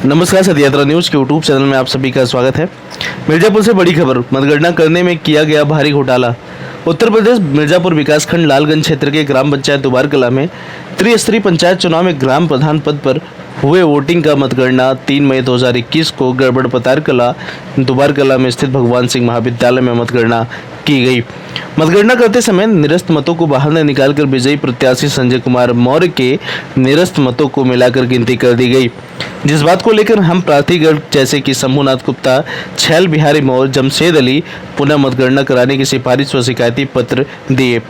नमस्कार, सदयात्रा न्यूज के YouTube channel में आप सभी का स्वागत है। मिर्जापुर से बड़ी खबर, मतगणना करने में किया गया भारी घोटाला। उत्तर प्रदेश मिर्जापुर विकासखंड लालगंज क्षेत्र के ग्राम पंचायत दुबार कला में त्रिस्तरीय पंचायत चुनाव में ग्राम प्रधान पद पर हुए वोटिंग का मतगणना 3 मई 2021 को गड़बड़ पतार कला दुबार कला में स्थित भगवान सिंह महाविद्यालय में मतगणना की गई। मतगणना करते समय निरस्त मतों को बाहर न निकालकर विजयी प्रत्याशी संजय कुमार मौर्य के निरस्त मतों को मिलाकर गिनती कर दी गई, जिस बात को लेकर हम प्रार्थीगण जैसे कि शंभुनाथ गुप्ता, छैल बिहारी मौर्य, जमशेद अली पुनः मतगणना कराने की सिफारिश व शिकायती पत्र दिए।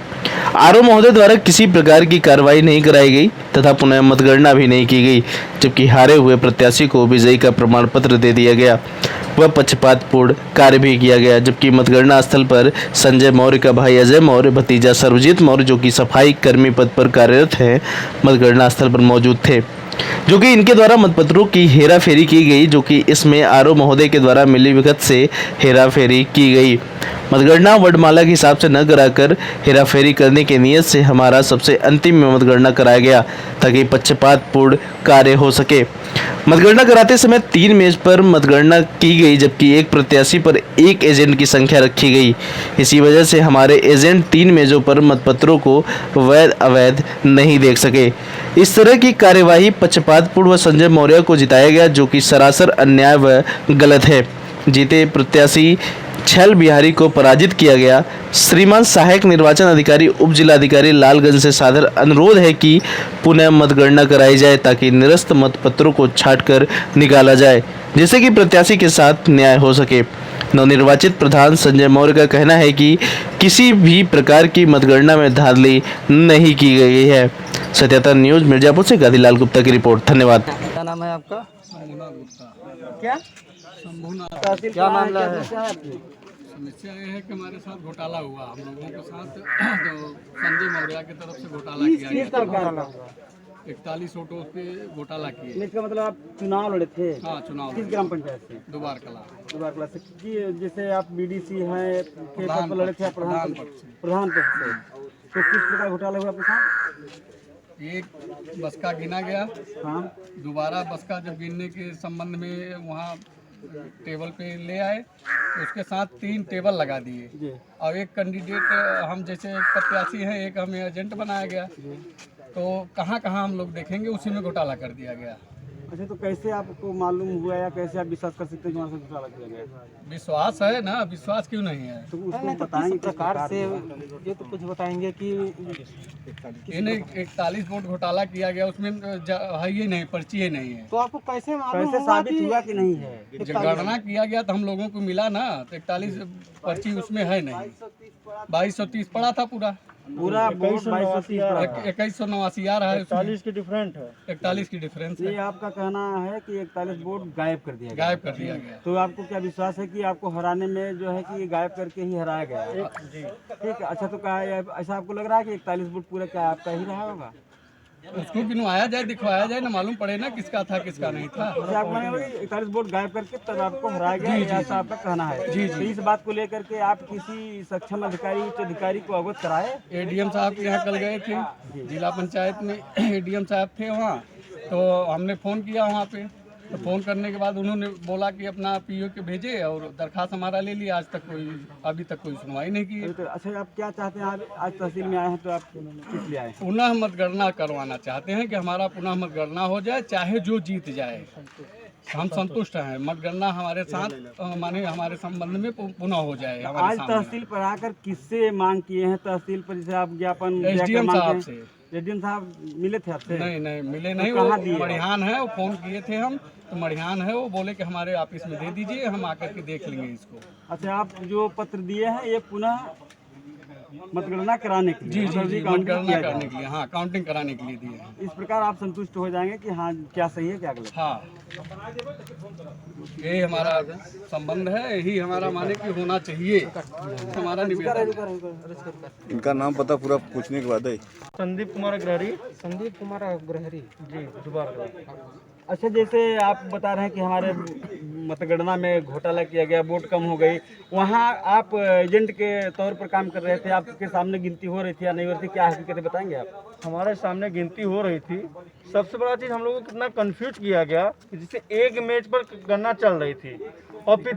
आरओ महोदय द्वारा किसी प्रकार की कार्रवाई नहीं कराई गई तथा पुनः मतगणना भी नहीं की गई, जबकि हारे हुए प्रत्याशी को विजयी का प्रमाण पत्र दे दिया गया। वह पक्षपातपूर्ण कार्य भी किया गया, जबकि मतगणना स्थल पर संजय मौर्य का भाई अजय मौर्य, भतीजा सर्वजीत मौर्य जो कि सफाई कर्मी पद पर कार्यरत हैं, मतगणना स्थल पर मौजूद थे, जो कि इनके द्वारा मतपत्रों की हेराफेरी की गई, जो कि इसमें आरओ महोदय के द्वारा मिलीभगत से हेराफेरी की गई। मतगणना वर्णमाला के हिसाब से न कराकर हेराफेरी करने की नीयत से हमारा सबसे अंतिम में मतगणना कराया गया ताकि पक्षपातपूर्ण कार्य हो सके। मतगणना कराते समय 3 मेज पर मतगणना की गई, जबकि एक प्रत्याशी पर 1 एजेंट की संख्या रखी गई। इसी वजह से हमारे एजेंट 3 मेजों पर मतपत्रों को वैध अवैध नहीं देख सके। इस तरह की कार्यवाही पक्षपातपूर्ण व संजय मौर्य को जिताया गया, जो कि सरासर अन्याय व गलत है। जीते प्रत्याशी छैल बिहारी को पराजित किया गया। श्रीमान सहायक निर्वाचन अधिकारी उप जिलाधिकारी लालगंज से सादर अनुरोध है कि पुनः मतगणना कराई जाए ताकि निरस्त मतपत्रों को छांटकर निकाला जाए, जिससे कि प्रत्याशी के साथ न्याय हो सके। नवनिर्वाचित प्रधान संजय मौर्य का कहना है कि किसी भी प्रकार की मतगणना में धांधली नहीं की गई है। सत्यात्रा न्यूज मिर्जापुर से गादीलाल गुप्ता की रिपोर्ट। धन्यवाद। क्या नाम है आपका? शंभुनाथ गुप्ता। क्या शंभुनाथ। क्या मामला है? समस्या ये है कि हमारे साथ घोटाला हुआ, हम लोगों के साथ जो संजय मौर्य की तरफ से घोटाला किया गया। 41 वोटों पे घोटाला किए। इसका मतलब आप चुनाव लड़े थे? हाँ, चुनाव किस ग्राम पंचायत से? दुबार कला। दुबार कला से कि जैसे आप बीडीसी हैं के पद पर लड़े थे, प्रधान पद से। तो किस प्रकार घोटाला हुआ आपके साथ? एक बस का गिना गया, हाँ, दोबारा बस का जब गिनने के संबंध में वहाँ टेबल पे ले आए तो उसके साथ 3 टेबल लगा दिए जी और एक कैंडिडेट हम जैसे प्रत्याशी हैं, एक हमें एजेंट बनाया गया। तो कहाँ कहाँ हम लोग देखेंगे, उसी में घोटाला कर दिया गया। अच्छा, तो कैसे आपको मालूम हुआ या कैसे आप विश्वास कर सकते हैं कि वहाँ से घोटाला किया गया? विश्वास है ना, विश्वास क्यों नहीं है? तो उसको बताएंगे किस प्रकार से, ये तो कुछ बताएंगे कि इन्हें 41 वोट घोटाला किया गया, उसमें है ही नहीं, पर्ची ही नहीं है। तो आपको कैसे मालूम, कैसे साबित हुआ कि नहीं है? जब गणना किया गया तो हम लोगों को मिला ना, तो 41 पर्ची उसमें है नहीं। 2230 पड़ा था पूरा पूरा वोट 2189 आ रहा है, 41 की डिफरेंट है। 41 की डिफरेंस ये है, आपका कहना है कि 41 वोट गायब कर दिया गया। गायब कर दिया गया। तो आपको क्या विश्वास है कि आपको हराने में जो है कि ये गायब करके ही हराया गया है? ठीक है। अच्छा, तो क्या ऐसा आपको लग रहा है कि 41 वोट पूरा क्या आपका ही रहा होगा? उसको गिनवाया जाए, दिखवाया जाए ना, मालूम पड़े ना किसका था किसका नहीं था। अच्छा, आप माने 41 वोट गायब करके तब आपको हराया गया, ऐसा आपका कहना है? जी। तो इस बात को लेकर के आप किसी सक्षम अधिकारी, उच्च अधिकारी को अवगत कराए? एडीएम साहब के यहाँ कल गए थे, जिला पंचायत में एडीएम साहब थे वहाँ, तो हमने फ़ोन किया वहाँ पे। तो फ़ोन करने के बाद उन्होंने बोला कि अपना पीओ के भेजे और दरखास्त हमारा ले लिया। अभी तक कोई सुनवाई नहीं की। तो अच्छा, आप क्या चाहते हैं? आज तहसील में आए हैं तो आप किस लिए आए हैं? पुनः मतगणना करवाना चाहते हैं कि हमारा पुनः मतगणना हो जाए, चाहे जो जीत जाए, हम संतुष्ट हैं। मतगणना हमारे साथ माने हमारे संबंध में पुनः हो जाए हमारे आज सामने। तहसील पर आकर किससे मांग किए हैं? तहसील पर जैसे आप ज्ञापन एसडीएम साहब से। एसडीएम साहब मिले थे आपसे? नहीं मिले नहीं, कहाँ वो दिए? मड़िहान है, वो फ़ोन किए थे हम, तो मड़िहान है, वो बोले कि हमारे ऑफिस में दे दीजिए, हम आकर के देख लेंगे इसको। अच्छा, आप जो पत्र दिए हैं ये पुनः मतगणना कराने के लिए? जी, मतगणना करने के लिए, हाँ, काउंटिंग कराने के लिए दिए हैं। इस प्रकार आप संतुष्ट हो जाएंगे कि हाँ क्या सही है क्या गलत? हाँ, यही हमारा संबंध है, यही हमारा माने कि होना चाहिए, हमारा निवेदन है। इनका नाम पता पूरा पूछने के बाद है। संदीप कुमार अग्रहरी। संदीप कुमार अग्रहरी जी, दोबारा अच्छा, जैसे आप बता रहे हैं कि हमारे मतगणना में घोटाला किया गया, वोट कम हो गई, वहाँ आप एजेंट के तौर पर काम कर रहे थे, आपके सामने गिनती हो रही थी या नहीं हो रही थी, क्या हकीकत बताएंगे आप? हमारे सामने गिनती हो रही थी। सबसे बड़ा चीज़ हम लोगों को कितना कंफ्यूज किया गया कि जैसे एक मैच पर गणना चल रही थी और फिर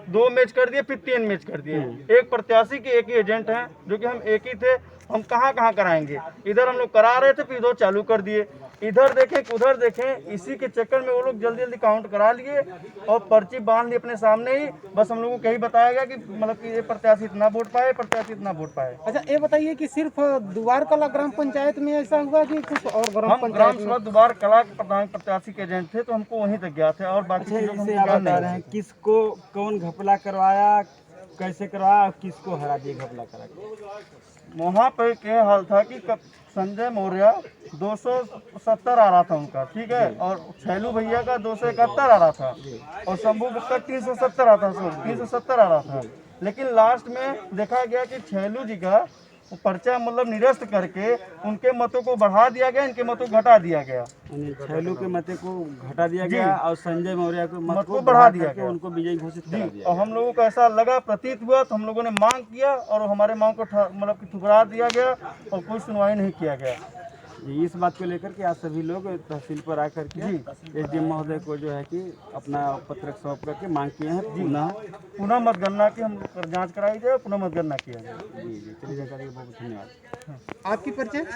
दो मैच कर दिए, फिर 3 मैच कर दिए। एक प्रत्याशी के एक ही एजेंट हैं, जो कि हम एक ही थे। हम कहाँ कहाँ कराएंगे, इधर हम लोग करा रहे थे, फिर इधर चालू कर दिए, इधर देखें उधर देखें। इसी के चक्कर में वो लोग जल्दी जल्दी काउंट करा लिए और पर्ची बांध ली अपने सामने ही। बस हम लोगों को यही बताया गया कि मतलब कि ये प्रत्याशी इतना वोट पाए, प्रत्याशी इतना वोट पाए। अच्छा, ये बताइए कि सिर्फ दुबार कला ग्राम पंचायत में ऐसा हुआ कि कुछ और ग्राम हम पंचायत ग्राम सभा दुबार कला के प्रधान प्रत्याशी के एजेंट थे, तो हमको वहीं तक गया थे और बाकी अच्छा, चीज़ों का जैसे हमको आप ज्ञान बता नहीं रहे हैं है। किसको कौन घपला करवाया, कैसे करवाया और किसको हरा दिए घपला करा के? वहाँ पे क्या हाल था कि संजय मौर्य 270 आ रहा था उनका, ठीक है, और छैलू भैया का 271 आ रहा था और शंभू गुप्ता 370 आता था, 370 आ रहा था। लेकिन लास्ट में देखा गया कि छैलू जी का पर्चा मतलब निरस्त करके उनके मतों को बढ़ा दिया गया, इनके मतों को घटा दिया गया। यानी छैलू के मते को घटा दिया गया और संजय मौर्य के मत को बढ़ा दिया करके गया। उनको विजयी घोषित करा दिया। और हम लोगों को ऐसा लगा, प्रतीत हुआ, तो हम लोगों ने मांग किया और हमारे मांग को मतलब कि ठुकरा दिया गया और कोई सुनवाई नहीं किया गया। जी, इस बात को लेकर के आज सभी लोग तहसील पर आकर के एसडीएम महोदय को जो है कि अपना पत्रक सौंप करके मांग किए हैं पुनः मतगणना की हम जांच कराई जाए, पुनः मतगणना किया जाए। जी जी, चलिए जानकारी के लिए बहुत बहुत धन्यवाद। आपकी परिचय?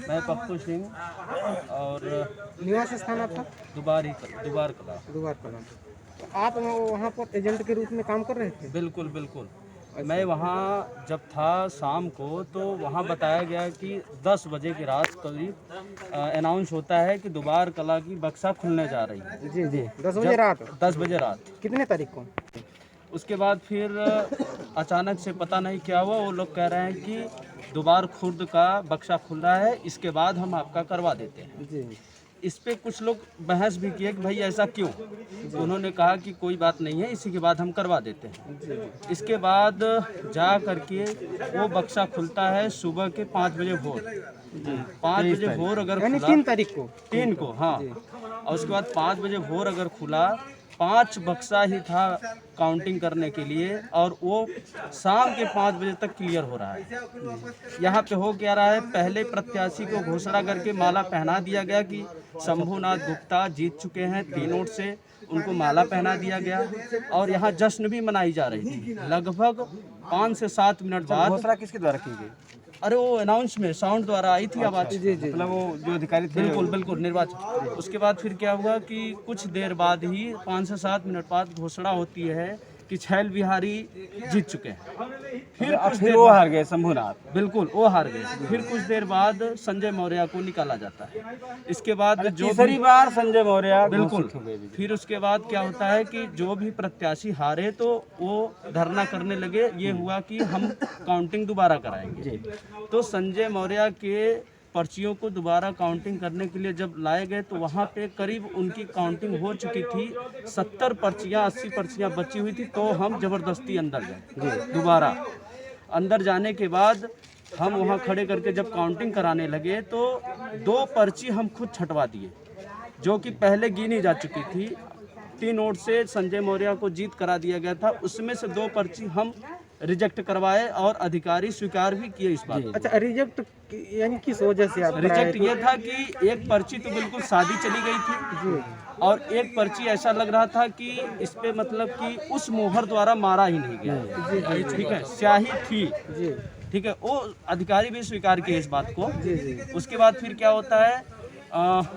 मैं पप्पू सिंह और निवास स्थान आपका? दुबार कला। दुबार कला। तो आप वहाँ पर एजेंट के रूप में काम कर रहे थे? बिल्कुल बिल्कुल। मैं वहाँ जब था शाम को, तो वहाँ बताया गया कि 10 बजे की रात करीब अनाउंस होता है कि दुबार कला की बक्सा खुलने जा रही है। जी जी, 10 बजे रात? 10 बजे रात। कितने तारीख को? उसके बाद फिर अचानक से पता नहीं क्या हुआ, वो लोग कह रहे हैं कि दुबार खुर्द का बक्सा खुल रहा है, इसके बाद हम आपका करवा देते हैं। जी। इस पे कुछ लोग बहस भी किए कि भाई ऐसा क्यों, तो उन्होंने कहा कि कोई बात नहीं है, इसी के बाद हम करवा देते हैं। इसके बाद जा करके वो बक्सा खुलता है सुबह के 5 बजे भोर। 5 बजे भोर अगर यानी खुला, 3 तारीख को? 3 को, हाँ। और उसके बाद 5 बजे भोर अगर खुला, 5 बक्सा ही था काउंटिंग करने के लिए, और वो शाम के 5 बजे तक क्लियर हो रहा है। यहाँ पे हो क्या रहा है, पहले प्रत्याशी को घोषणा करके माला पहना दिया गया कि शंभूनाथ गुप्ता जीत चुके हैं 3 वोट से, उनको माला पहना दिया गया और यहाँ जश्न भी मनाई जा रही थी। लगभग 5 से 7 मिनट बाद घोषणा किसके द्वारा की गई? अरे वो अनाउंस में साउंड द्वारा आई थी आवाज। जी जी, मतलब वो जो अधिकारी थे? बिल्कुल बिल्कुल, निर्वाचन। उसके बाद फिर क्या हुआ कि कुछ देर बाद ही 5 से 7 मिनट बाद घोषणा होती है कि छैल बिहारी जीत चुके हैं। फिर वो हार गए, शंभूनाथ। बिल्कुल, वो हार गए। फिर कुछ देर बाद संजय मौर्य को निकाला जाता है। इसके बाद जो तीसरी बार संजय मौर्य बिल्कुल, घोषित हो गए। फिर उसके बाद क्या होता है कि जो भी प्रत्याशी हारे तो वो धरना करने लगे। ये हुआ कि हम काउंटिंग दोबारा कराएंगे। तो संजय मौर्य के पर्चियों को दोबारा काउंटिंग करने के लिए जब लाए गए, तो वहाँ पे करीब उनकी काउंटिंग हो चुकी थी। 70 पर्चियाँ 80 पर्चियाँ बची हुई थी। तो हम ज़बरदस्ती अंदर गए दोबारा। अंदर जाने के बाद हम वहाँ खड़े करके जब काउंटिंग कराने लगे, तो 2 पर्ची हम खुद छटवा दिए, जो कि पहले गिनी जा चुकी थी। 3 वोट से संजय मौर्य को जीत करा दिया गया था। उसमें से 2 पर्ची हम रिजेक्ट करवाए और अधिकारी स्वीकार भी किए इस बात। अच्छा, रिजेक्ट यानी किस वजह से आप रिजेक्ट ये था कि एक पर्ची तो बिल्कुल सादी चली गई थी और एक पर्ची ऐसा लग रहा था कि इस पे मतलब कि उस मोहर द्वारा मारा ही नहीं गया। ठीक है, स्याही थी। ठीक है, वो अधिकारी भी स्वीकार किए इस बात को। उसके बाद फिर क्या होता है,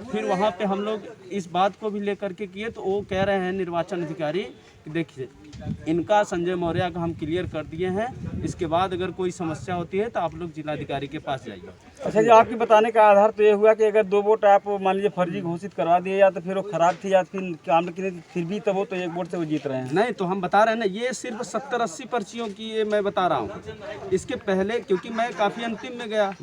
फिर वहाँ पे हम लोग इस बात को भी लेकर के किए, तो वो कह रहे हैं निर्वाचन अधिकारी कि देखिए, इनका संजय मौर्य का हम क्लियर कर दिए हैं, इसके बाद अगर कोई समस्या होती है तो आप लोग जिलाधिकारी के पास जाइए। अच्छा जी, आपके बताने का आधार तो ये हुआ कि अगर 2 वोट आप मान लीजिए फर्जी घोषित करवा दिए, या तो फिर वो खराब थी, या फिर काम की नहीं, फिर भी तब वो तो 1 वोट से वो जीत रहे हैं। नहीं, तो हम बता रहे हैं ना, ये सिर्फ 70-80 पर्चियों की ये मैं बता रहा हूँ। इसके पहले क्योंकि मैं काफ़ी अंतिम में गया,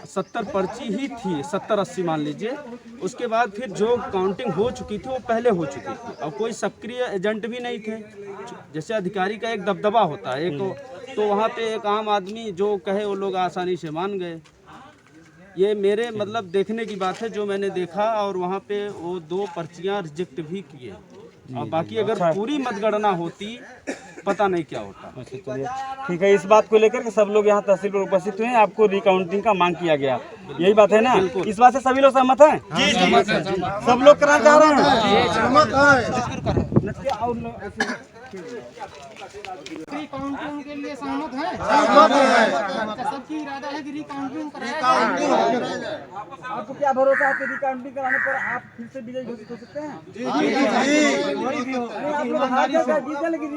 70 पर्ची ही थी, 70-80 मान लीजिए। उसके बाद फिर जो काउंटिंग हो चुकी थी वो पहले हो चुकी थी और कोई सक्रिय एजेंट भी नहीं थे। जैसे अधिकारी का एक दबदबा होता है एक, तो वहाँ पे एक आम आदमी जो कहे वो लोग आसानी से मान गए। ये मेरे मतलब देखने की बात है, जो मैंने देखा, और वहाँ पे वो 2 पर्चियाँ रिजेक्ट भी किए, और बाकी अगर पूरी मतगणना होती पता नहीं क्या होता। अच्छा चलिए ठीक है, इस बात को लेकर के सब लोग यहाँ तहसील पर उपस्थित हुए हैं, आपको रिकाउंटिंग का मांग किया गया, यही बात है ना? इस बात से सभी लोग सहमत हैं? जी जी, सब लोग कराना चाह रहे हैं। रिकाउंटिंग के लिए सहमत हैं? अच्छा, सबकी इरादा है कि रिकाउंटिंग कराया जाए। आपको क्या भरोसा है कि रिकाउंटिंग कराने पर आप फिर से विजयी घोषित हो सकते हैं? जी आप लोग हार जाएगा, जीते, लेकिन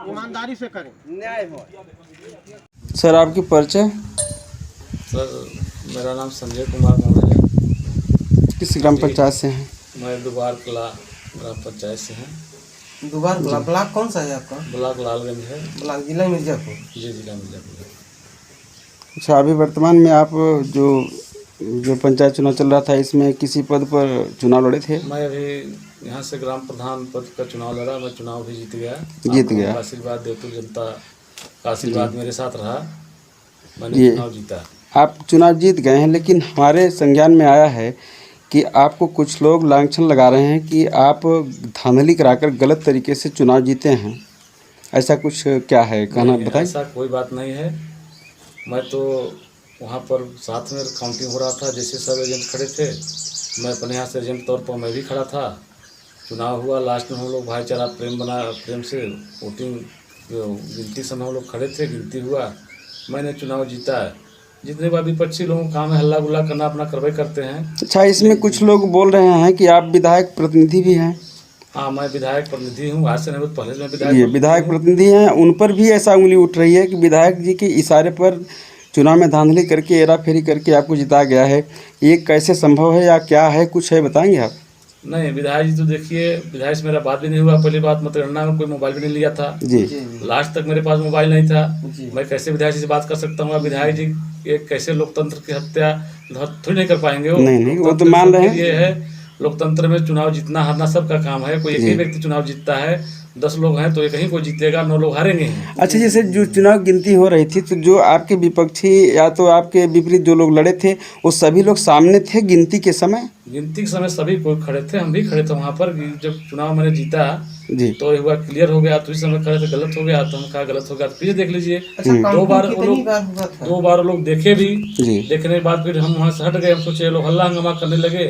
ईमानदारी से करें। सर आपकी परिचय? सर मेरा नाम संजय कुमार मौर्य है। किस ग्राम पंचायत से हैं? मैं दुबार कला ग्राम पंचायत से हैं। दुबार ब्लॉक कौन सा है आपका? ब्लॉक लालगंज है। ब्लॉक जिला मिर्जापुर। जी जिला मिर्जापुर। अच्छा, अभी वर्तमान में आप जो पंचायत चुनाव चल रहा था, इसमें किसी पद पर चुनाव लड़े थे? मैं अभी यहाँ से ग्राम प्रधान पद का चुनाव लड़ा, मैं चुनाव भी जीत गया। जीत गया। आशीर्वाद देवतुल जनता का आशीर्वाद मेरे साथ रहा, मैंने ये चुनाव जीता। आप चुनाव जीत गए हैं, लेकिन हमारे संज्ञान में आया है कि आपको कुछ लोग लांछन लगा रहे हैं कि आप धांधली कराकर गलत तरीके से चुनाव जीते हैं। ऐसा कुछ क्या है, कहना बताएं। ऐसा कोई बात नहीं है। मैं तो वहाँ पर साथ में काउंटिंग हो रहा था, जैसे सब एजेंट खड़े थे, मैं अपने यहाँ से एजेंट तौर पर मैं भी खड़ा था। चुनाव हुआ, लास्ट में हम लोग भाईचारा प्रेम से वोटिंग गिनती समय हम लोग खड़े थे, गिनती हुआ, मैंने चुनाव जीता है। जितने बार विपक्षी लोगों का काम है हल्ला गुल्ला करना, अपना कार्रवाई करते हैं। अच्छा, इसमें कुछ लोग बोल रहे हैं कि आप विधायक प्रतिनिधि भी हैं। हाँ, मैं विधायक प्रतिनिधि हूँ, आज से नहीं पहले से मैं ये विधायक प्रतिनिधि हैं, उन पर भी ऐसा उंगली उठ रही है कि विधायक जी के इशारे पर चुनाव में धांधली करके, हेराफेरी करके आपको जिताया गया है। ये कैसे संभव है या क्या है, कुछ है बताएंगे आप? नहीं, विधायक जी तो देखिए, विधायक से मेरा बात भी नहीं हुआ। पहली बात, मतगणना में कोई मोबाइल भी नहीं लिया था जी। लास्ट तक मेरे पास मोबाइल नहीं था। मैं कैसे विधायक जी से बात कर सकता हूँ? विधायक जी एक कैसे लोकतंत्र की हत्या थोड़ी नहीं कर पाएंगे। नहीं, वो तो मान रहे हैं। ये है, लोकतंत्र में चुनाव जीतना हारना सबका काम है। कोई एक ही व्यक्ति चुनाव जीतता है, 10 लोग हैं तो एक ही कोई जीतेगा, 9 लोग हारेंगे। अच्छा, जैसे जो चुनाव गिनती हो रही थी, तो जो आपके विपक्षी या तो आपके विपरीत जो लोग लड़े थे, वो सभी लोग सामने थे गिनती के समय? गिनती के समय सभी कोई खड़े थे, हम भी खड़े थे वहाँ पर। जब चुनाव मैंने जीता जी, तो हुआ क्लियर हो गया, तो इस समय खड़े थे, गलत हो गया तो हम कहा गलत हो गया तो फिर देख लीजिए। 2 बार वो लोग देखे भी, देखने के बाद फिर हम वहाँ से हट गए। हम सोचे लोग हल्ला हंगामा करने लगे,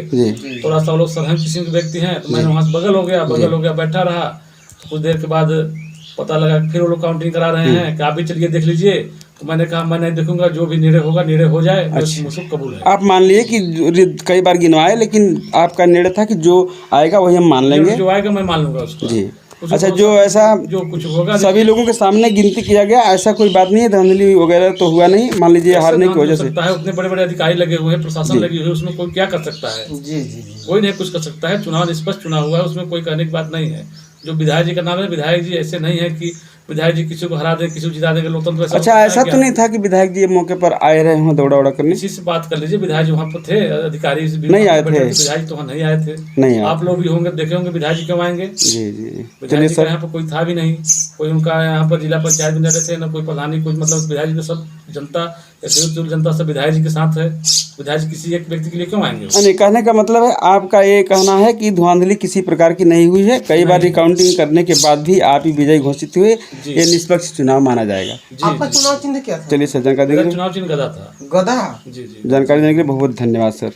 थोड़ा सा लोग सरहद किस्म के व्यक्ति हैं, तो मैंने वहाँ से बगल हो गया, बैठा रहा। कुछ देर के बाद पता लगा फिर वो लोग काउंटिंग करा रहे हैं कि आप भी चलिए देख लीजिए। तो मैंने कहा मैं नहीं देखूंगा, जो भी निर्णय होगा निर्णय हो जाए। अच्छा, मुझे कबूल है। आप मान लिए कि कई बार गिनवाए, लेकिन आपका निर्णय था कि जो आएगा वही हम मान लेंगे, जो आएगा मैं मान लूंगा उसको जी। अच्छा, जो ऐसा जो कुछ होगा सभी लोगों के सामने गिनती किया गया, ऐसा कोई बात नहीं है, धांधली वगैरह तो हुआ नहीं? मान लीजिए हारने की वजह से उतने बड़े बड़े अधिकारी लगे हुए हैं, प्रशासन लगी हुई है, उसमें कोई क्या कर सकता है? जी, कोई नहीं कुछ कर सकता है। चुनाव निष्पक्ष चुनाव हुआ है, उसमें कोई कहने की बात नहीं है। जो विधायक जी का नाम है, विधायक जी ऐसे नहीं है कि विधायक जी किसी को हरा दे, किसी को जिता देंगे। लोकतंत्र अच्छा, ऐसा तो नहीं था कि विधायक जी मौके पर आए रहे हों दौड़ा उड़ा करने? किसी से बात कर लीजिए, विधायक जी वहाँ पर थे, अधिकारी नहीं आए थे। विधायक तो वहाँ नहीं आए थे। नहीं, आप लोग भी होंगे, देखे होंगे विधायक जी क्यों आएंगे? जी। विधायक जी का यहाँ पर कोई था भी नहीं, कोई उनका यहाँ पर जिला पंचायत में रहते थे, न कोई प्रधानी, कुछ मतलब विधायक जी तो सब जनता, जनता सब विधायक जी के साथ है। विधायक जी किसी एक व्यक्ति के लिए क्यों आएंगे? नहीं, कहने का मतलब है आपका ये कहना है कि धांधली किसी प्रकार की नहीं हुई है। कई बार रिकाउंटिंग करने के बाद भी आप ही विजयी घोषित हुए, ये निष्पक्ष चुनाव माना जाएगा। आपका चुनाव चिन्ह क्या था? चलिए सर, जानकारी देंगे। चुनाव चिन्ह गदा था। गधा। जी। जानकारी देने के लिए बहुत बहुत धन्यवाद सर।